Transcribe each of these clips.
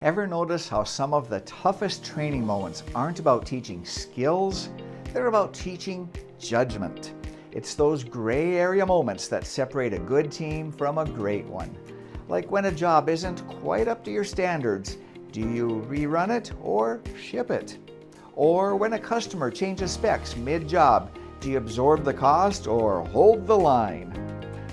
Ever notice how some of the toughest training moments aren't about teaching skills? They're about teaching judgment. It's those gray area moments that separate a good team from a great one. Like when a job isn't quite up to your standards, do you rerun it or ship it? Or when a customer changes specs mid-job, do you absorb the cost or hold the line?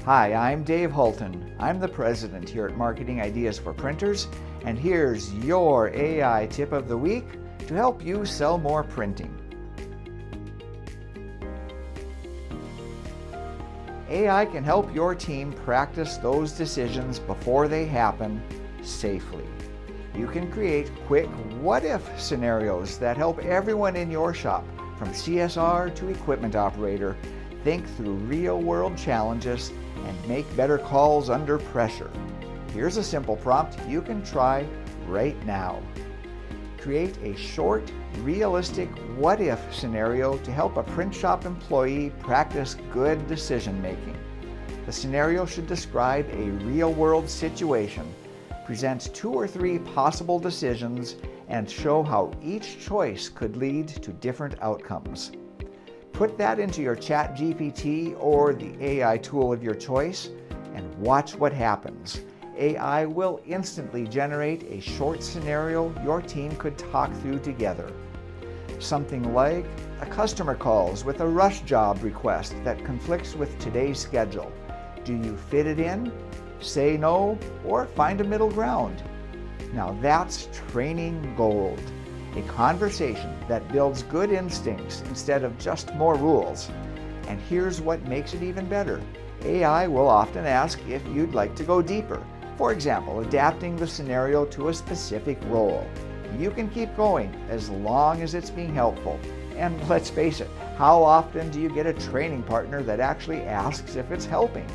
Hi, I'm Dave Hultin. I'm the president here at Marketing Ideas for Printers, and here's your AI tip of the week to help you sell more printing. AI can help your team practice those decisions before they happen safely. You can create quick what-if scenarios that help everyone in your shop, from CSR to equipment operator, think through real-world challenges and make better calls under pressure. Here's a simple prompt you can try right now. Create a short, realistic what-if scenario to help a print shop employee practice good decision-making. The scenario should describe a real-world situation, present 2 or 3 possible decisions, and show how each choice could lead to different outcomes. Put that into your ChatGPT or the AI tool of your choice and watch what happens. AI will instantly generate a short scenario your team could talk through together. Something like a customer calls with a rush job request that conflicts with today's schedule. Do you fit it in, say no, or find a middle ground? Now that's training gold. A conversation that builds good instincts instead of just more rules. And here's what makes it even better. AI will often ask if you'd like to go deeper. For example, adapting the scenario to a specific role. You can keep going as long as it's being helpful. And let's face it, how often do you get a training partner that actually asks if it's helping?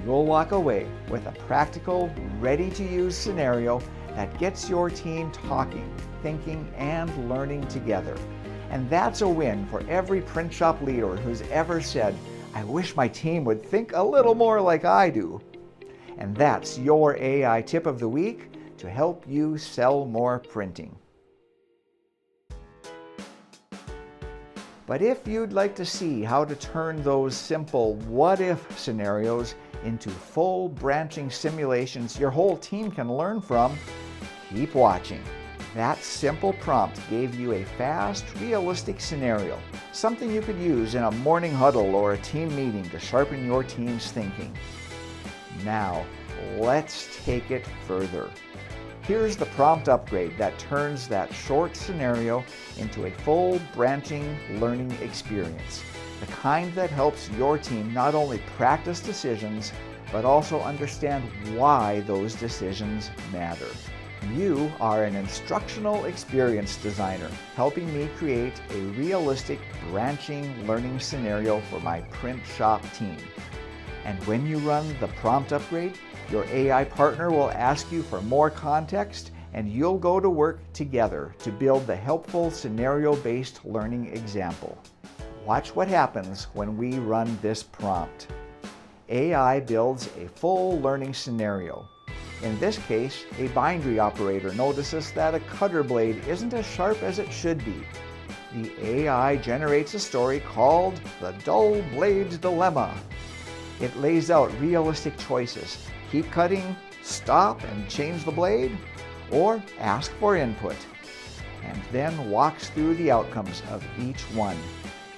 You'll walk away with a practical, ready-to-use scenario that gets your team talking, thinking, and learning together. And that's a win for every print shop leader who's ever said, "I wish my team would think a little more like I do." And that's your AI tip of the week to help you sell more printing. But if you'd like to see how to turn those simple what-if scenarios into full branching simulations your whole team can learn from, keep watching. That simple prompt gave you a fast, realistic scenario, something you could use in a morning huddle or a team meeting to sharpen your team's thinking. Now, let's take it further. Here's the prompt upgrade that turns that short scenario into a full branching learning experience. The kind that helps your team not only practice decisions, but also understand why those decisions matter. You are an instructional experience designer, helping me create a realistic branching learning scenario for my print shop team. And when you run the prompt upgrade, your AI partner will ask you for more context, and you'll go to work together to build the helpful scenario-based learning example. Watch what happens when we run this prompt. AI builds a full learning scenario. In this case, a bindery operator notices that a cutter blade isn't as sharp as it should be. The AI generates a story called The Dull Blade Dilemma. It lays out realistic choices. Keep cutting, stop and change the blade, or ask for input, and then walks through the outcomes of each one.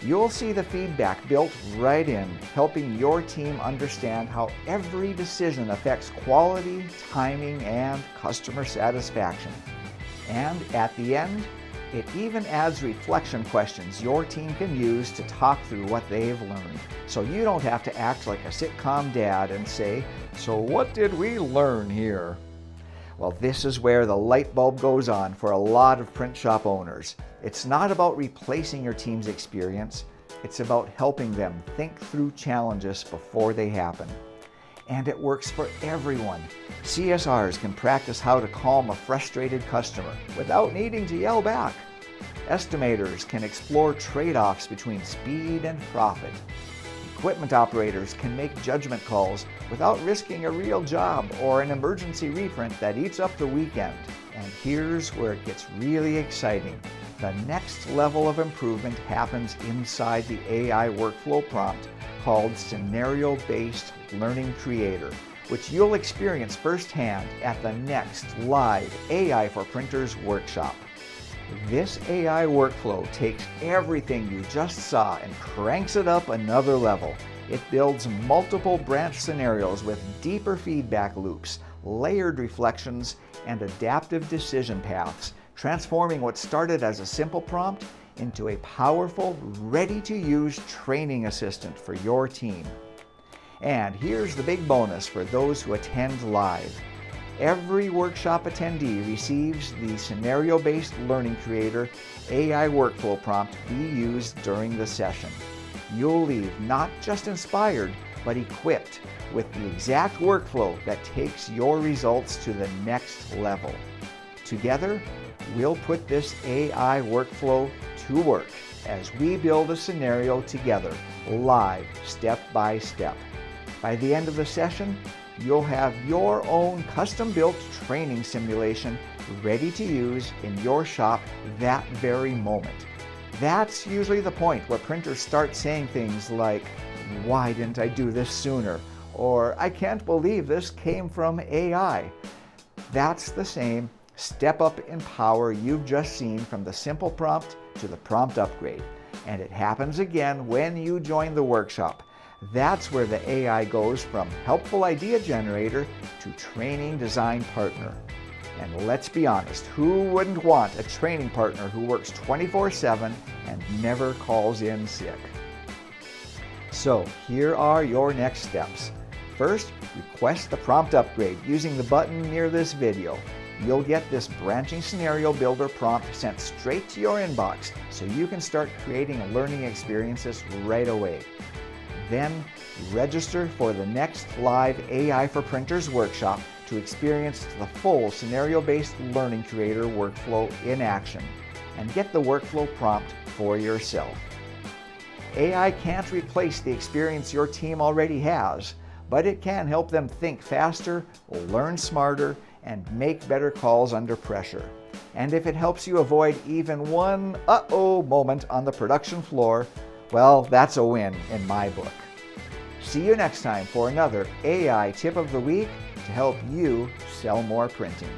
You'll see the feedback built right in, helping your team understand how every decision affects quality, timing, and customer satisfaction. And at the end, it even adds reflection questions your team can use to talk through what they've learned. So you don't have to act like a sitcom dad and say, "So what did we learn here?" Well, this is where the light bulb goes on for a lot of print shop owners. It's not about replacing your team's experience. It's about helping them think through challenges before they happen. And it works for everyone. CSRs can practice how to calm a frustrated customer without needing to yell back. Estimators can explore trade-offs between speed and profit. Equipment operators can make judgment calls without risking a real job or an emergency reprint that eats up the weekend. And here's where it gets really exciting. The next level of improvement happens inside the AI workflow prompt called Scenario-Based Learning Creator, which you'll experience firsthand at the next live AI for Printers workshop. This AI workflow takes everything you just saw and cranks it up another level. It builds multiple branch scenarios with deeper feedback loops, layered reflections, and adaptive decision paths, transforming what started as a simple prompt into a powerful, ready-to-use training assistant for your team. And here's the big bonus for those who attend live. Every workshop attendee receives the Scenario-Based Learning Creator AI workflow prompt we used during the session. You'll leave not just inspired, but equipped with the exact workflow that takes your results to the next level. Together, we'll put this AI workflow to work as we build a scenario together, live, step by step. By the end of the session, you'll have your own custom-built training simulation ready to use in your shop that very moment. That's usually the point where printers start saying things like, "Why didn't I do this sooner?" or "I can't believe this came from AI." That's the same step up in power you've just seen from the simple prompt to the prompt upgrade. And it happens again when you join the workshop. That's where the AI goes from helpful idea generator to training design partner. And let's be honest, who wouldn't want a training partner who works 24/7 and never calls in sick? So here are your next steps. First, request the prompt upgrade using the button near this video. You'll get this branching scenario builder prompt sent straight to your inbox so you can start creating learning experiences right away. Then register for the next live AI for Printers workshop to experience the full Scenario-Based Learning Creator workflow in action and get the workflow prompt for yourself. AI can't replace the experience your team already has, but it can help them think faster, learn smarter, and make better calls under pressure. And if it helps you avoid even one uh-oh moment on the production floor, well, that's a win in my book. See you next time for another AI tip of the week to help you sell more printing.